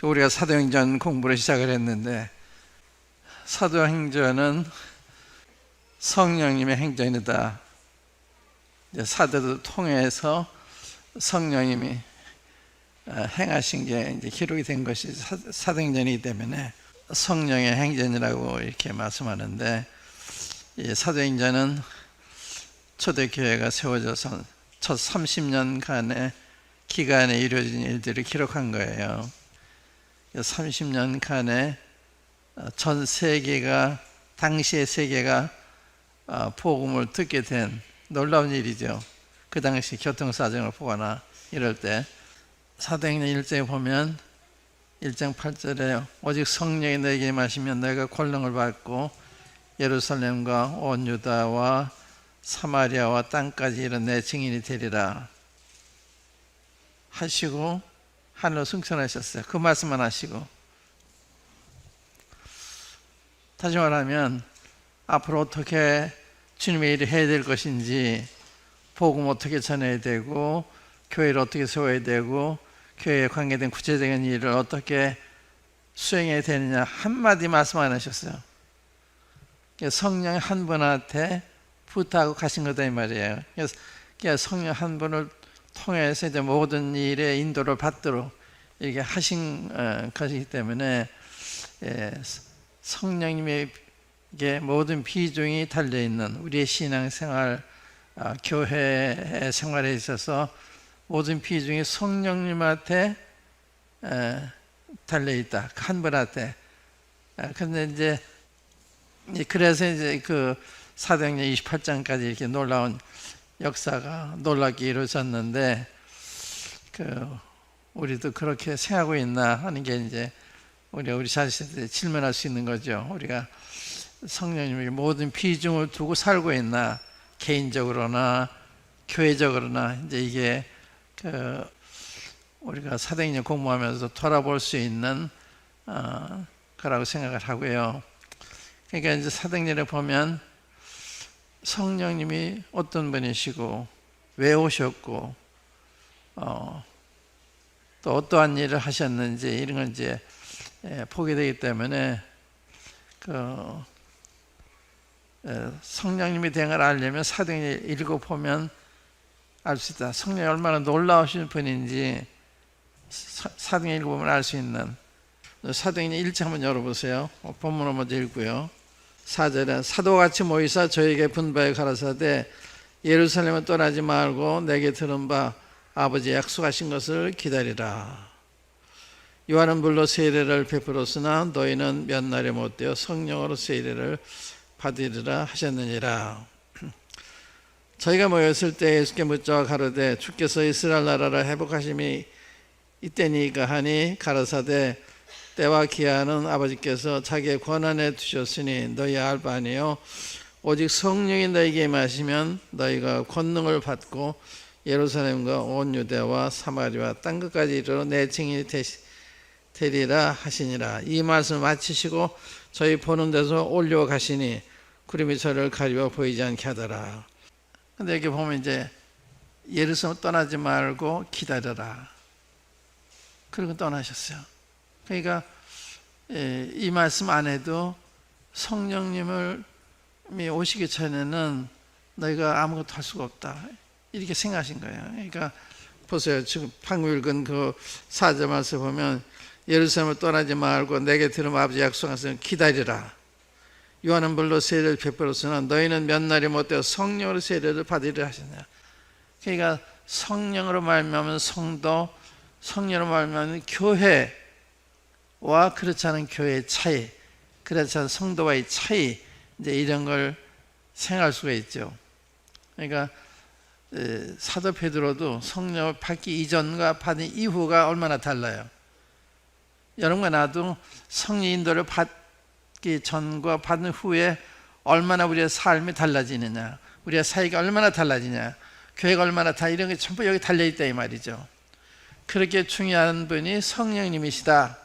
우리가 사도행전 공부를 시작을 했는데, 사도행전은 성령님의 행전이다. 사도를 통해서 성령님이 행하신 게 이제 기록이 된 것이 사도행전이기 때문에 성령의 행전이라고 이렇게 말씀하는데, 이 사도행전은 초대교회가 세워져서 첫 30년간의 기간에 이루어진 일들을 기록한 거예요. 30년간에 전 세계가, 당시의 세계가 복음을 듣게 된 놀라운 일이죠. 그 당시 교통사정을 보거나 이럴 때 사도행전 1장에 보면 1장 8절에 오직 성령이 너에게 임하시면 너희가 권능을 받고 예루살렘과 온 유다와 사마리아와 땅까지 이른 내 증인이 되리라 하시고 하늘로 승천하셨어요. 그 말씀만 하시고, 다시 말하면 앞으로 어떻게 주님의 일을 해야 될 것인지, 복음 어떻게 전해야 되고, 교회를 어떻게 세워야 되고, 교회에 관계된 구체적인 일을 어떻게 수행해야 되느냐 한마디 말씀 안 하셨어요. 성령 한 분한테 부탁하고 가신 거다 이 말이에요. 그래서 성령 한 분을 통해서 이제 모든 일에 인도를 받도록 이렇게 하신 것이기 때문에 성령님에게 모든 비중이 달려있는 우리의 신앙생활, 교회 생활에 있어서 모든 비중이 성령님한테 달려있다. 한 분한테. 그런데 이제 그래서 이제 그 사도행전 28장까지 이렇게 놀라운 역사가 놀랍게 이루어졌는데, 우리도 그렇게 생각하고 있나 하는 게 이제 우리 자신한테 질문할 수 있는 거죠. 우리가 성령님에게 모든 비중을 두고 살고 있나, 개인적으로나 교회적으로나. 이제 이게 우리가 사도행전 공부하면서 돌아볼 수 있는 거라고 생각을 하고요. 그러니까 이제 사도행전에 보면 성령님이 어떤 분이시고 왜 오셨고 또 어떠한 일을 하셨는지 이런 걸 이제 보게 되기 때문에 성령님이 된 걸 알려면 사도행전 읽어보면 알 수 있다. 성령이 얼마나 놀라우신 분인지 사도행전 읽어보면 알 수 있는. 사도행전 1장 한번 열어보세요. 본문을 먼저 읽고요. 4절에 사도같이 모이사 저에게 분바에 가라사대 예루살렘을 떠나지 말고 내게 들은 바 아버지 약속하신 것을 기다리라. 요한은 물로 세례를 베풀었으나 너희는 몇 날에 못되어 성령으로 세례를 받으리라 하셨느니라. 저희가 모였을 때 예수께 묻자 가로되 주께서 이스라엘 나라를 회복하심이 이때니까 하니 가라사대 때와 기한은 아버지께서 자기의 권한에 두셨으니 너희 알 바 아니요 오직 성령이 너희에게 임하시면 너희가 권능을 받고 예루살렘과 온 유대와 사마리아 땅 끝까지 이르러 내 증인이 되리라 하시니라. 이 말씀을 마치시고 저희 보는 데서 올려가시니 구름이 저를 가리워 보이지 않게 하더라. 근데 여기 보면 이제 예루살렘 떠나지 말고 기다려라. 그리고 떠나셨어요. 그러니까 이 말씀 안에도 성령님이 오시기 전에는 너희가 아무것도 할 수가 없다 이렇게 생각하신 거예요. 그러니까 보세요. 지금 방금 읽은 그 4절 말씀 보면 예루살렘을 떠나지 말고 내게 들으면 아버지 약속하신 기다리라. 요한은 물로 세례를 베풀었으나 너희는 몇 날이 못되어 성령으로 세례를 받으리라 하시냐. 그러니까 성령으로 말미암은 성도, 성령으로 말미암은 교회와 그렇지 않은 교회의 차이, 그렇지 않은 성도와의 차이, 이제 이런 걸 생각할 수가 있죠. 그러니까 사도 베드로도 성령을 받기 이전과 받은 이후가 얼마나 달라요. 여러분과 나도 성령 인도를 받기 전과 받은 후에 얼마나 우리의 삶이 달라지느냐, 우리의 사이가 얼마나 달라지냐, 교회가 얼마나 이런 게 전부 여기 달려있다 이 말이죠. 그렇게 중요한 분이 성령님이시다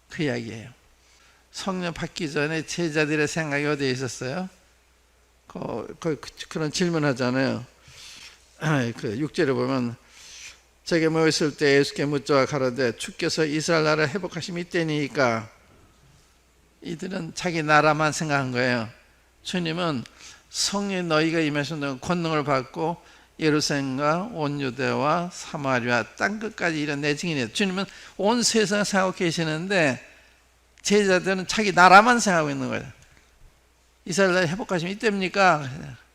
그 이야기예요. 성령 받기 전에 제자들의 생각이 어디에 있었어요? 그런 질문하잖아요. 그 6절에 보면 제게 모였을 때 예수께 묻자 가로되 주께서 이스라엘 나라를 회복하심이 이때니까. 이들은 자기 나라만 생각한 거예요. 주님은 성령 너희가 임하신 권능을 받고 예루살렘과 온 유대와 사마리아 땅끝까지 이런 내 증인이에요. 주님은 온 세상을 생각하고 계시는데 제자들은 자기 나라만 생각하고 있는 거예요. 이스라엘 나라 회복하시면 이때입니까?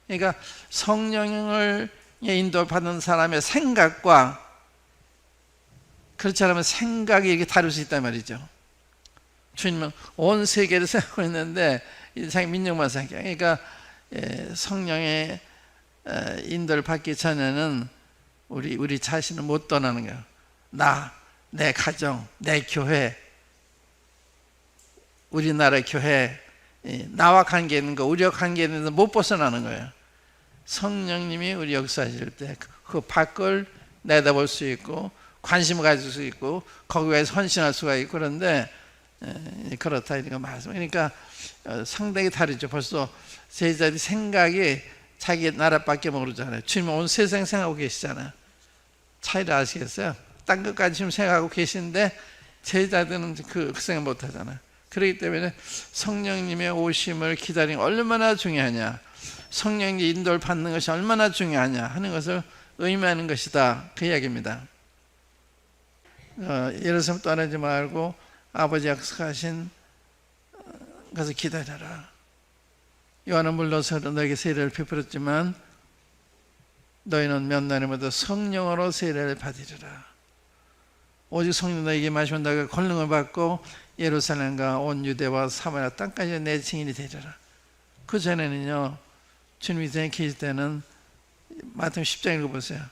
그러니까 성령을 인도받는 사람의 생각과 그렇지 않으면 생각이 이렇게 다를 수 있단 말이죠. 주님은 온 세계를 생각하고 있는데 자기 민족만 생각해요. 그러니까 성령의 인도를 받기 전에는 우리 자신을 못 떠나는 거예요. 내 가정, 내 교회, 우리나라 교회, 나와 관계 있는 거, 우리와 관계 있는 거 못 벗어나는 거예요. 성령님이 우리 역사하실 때 그 밖을 내다볼 수 있고 관심을 가질 수 있고 거기에 헌신할 수가 있고 그런데 그렇다 이런 말씀. 그러니까 상당히 다르죠. 벌써 제자들이 생각이 자기 나라밖에 모르잖아요. 주님은 온 세상 생각하고 계시잖아요. 차이를 아시겠어요? 딴 것까지 지금 생각하고 계신데 제자들은 그 생각 못 하잖아요. 그렇기 때문에 성령님의 오심을 기다리는 게 얼마나 중요하냐, 성령의 인도를 받는 것이 얼마나 중요하냐 하는 것을 의미하는 것이다, 그 이야기입니다. 예루살렘 떠나지 말고 아버지 약속하신 것을 기다려라. 요한은 물러서 너에게 세례를 베풀었지만 너희는 몇 날에마다 성령으로 세례를 받으리라. 오직 성령 너에게 마시면 너희가 권능을 받고 예루살렘과 온 유대와 사마리아 땅까지 내 증인이 되리라. 그 전에는요, 주님이 전에 계실 때는 마태복음 10장 읽어보세요.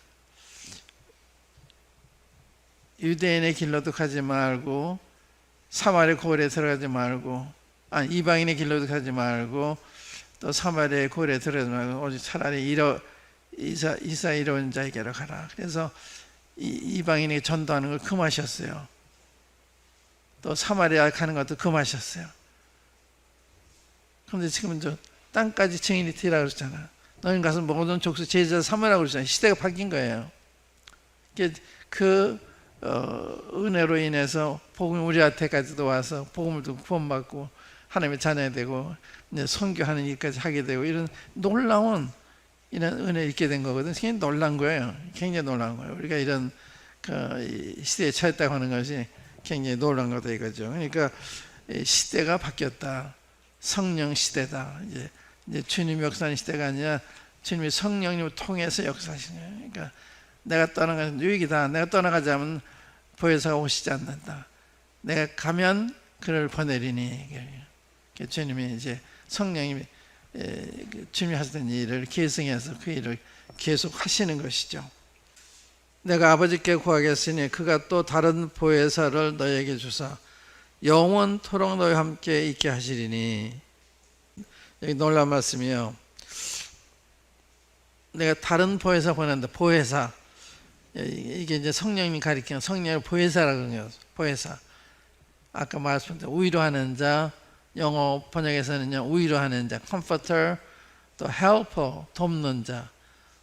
유대인의 길로도 가지 말고 사마리아 고을에 들어가지 말고 이방인의 길로도 가지 말고 또 사마리아의 고을에 들어가지 말고 오직 차라리 이사 이로운 자에게로 가라. 그래서 이방인에게 전도하는 걸 금하셨어요. 또 사마리아 가는 것도 금하셨어요. 그런데 지금은 저 땅까지 증인이 되라 그러잖아. 너희는 가서 모든 족속 제자 삼으라고 그러잖아요. 시대가 바뀐 거예요. 은혜로 인해서 복음이 우리한테까지도 와서 복음을 듣고 구원받고 하나님의 자녀가 되고 이제 선교하는 일까지 하게 되고 이런 놀라운 이런 은혜를 입게 된 거거든요. 굉장히 놀란 거예요. 굉장히 놀란 거예요. 우리가 이런 시대에 처했다고 하는 것이 굉장히 놀란 거다 이거죠. 그러니까 시대가 바뀌었다. 성령 시대다. 이제 주님 역사하는 시대가 아니라 주님이 성령님을 통해서 역사하시는 거예요. 그러니까 내가 떠나가는 것은 유익이다. 내가 떠나가자면 보혜사가 오시지 않는다. 내가 가면 그를 보내리니. 주님이 이제 성령님이 주님이 하시던 일을 계승해서 그 일을 계속 하시는 것이죠. 내가 아버지께 구하겠으니 그가 또 다른 보혜사를 너에게 주사 영원토록 너희와 함께 있게 하시리니. 여기 놀라운 말씀이요. 내가 다른 보혜사 보낸다. 보혜사. 이게 이제 성령님이 가리키는 성령을 보혜사라고 그러는 보혜사. 아까 말씀드린 위로하는 자, 영어 번역에서는요, 위로하는 자, comforter, 또 helper, 돕는 자,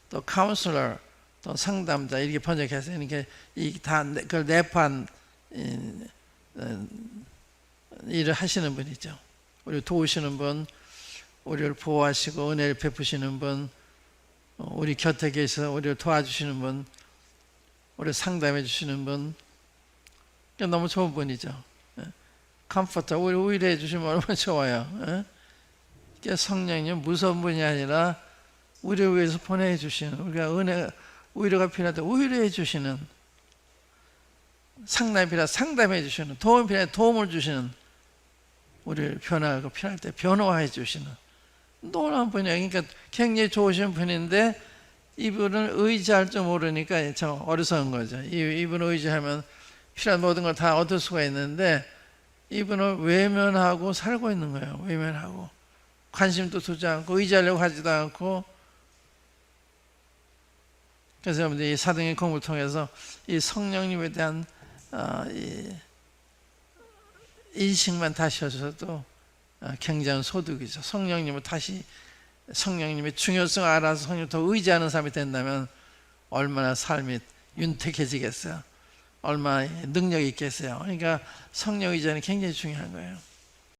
또 counselor, 또 상담자 이렇게 번역해서 이렇게 다 그걸 내포한 일을 하시는 분이죠. 우리를 도우시는 분, 우리를 보호하시고 은혜를 베푸시는 분, 우리 곁에 계셔서 우리를 도와주시는 분, 우리를 상담해 주시는 분, 너무 좋은 분이죠. 컴포터, 우리 위로해 주시면 얼마나 좋아요. 성령님 무서운 분이 아니라 우리를 위해서 보내주시는, 우리가 은혜, 위로가 필요할 때 위로해 주시는, 상담이 필요할 때 상담해 주시는, 도움이 필요할 때 도움을 주시는, 우리를 변화하고 필요할 때 변화해 주시는 놀라운 분이에요. 그러니까 굉장히 좋으신 분인데 이분을 의지할 줄 모르니까 참 어리석은 거죠. 이분을 의지하면 필요한 모든 걸 다 얻을 수가 있는데 이분을 외면하고 살고 있는 거예요. 외면하고 관심도 두지 않고 의지하려고 하지도 않고. 그래서 여러분들 이 사도행전 공부를 통해서 이 성령님에 대한 인식만 다시 하셔도 굉장한 소득이죠. 성령님을 다시 성령님의 중요성을 알아서 성령을 더 의지하는 사람이 된다면 얼마나 삶이 윤택해지겠어요? 얼마나 능력이 있겠어요? 그러니까 성령 의존이 굉장히 중요한 거예요.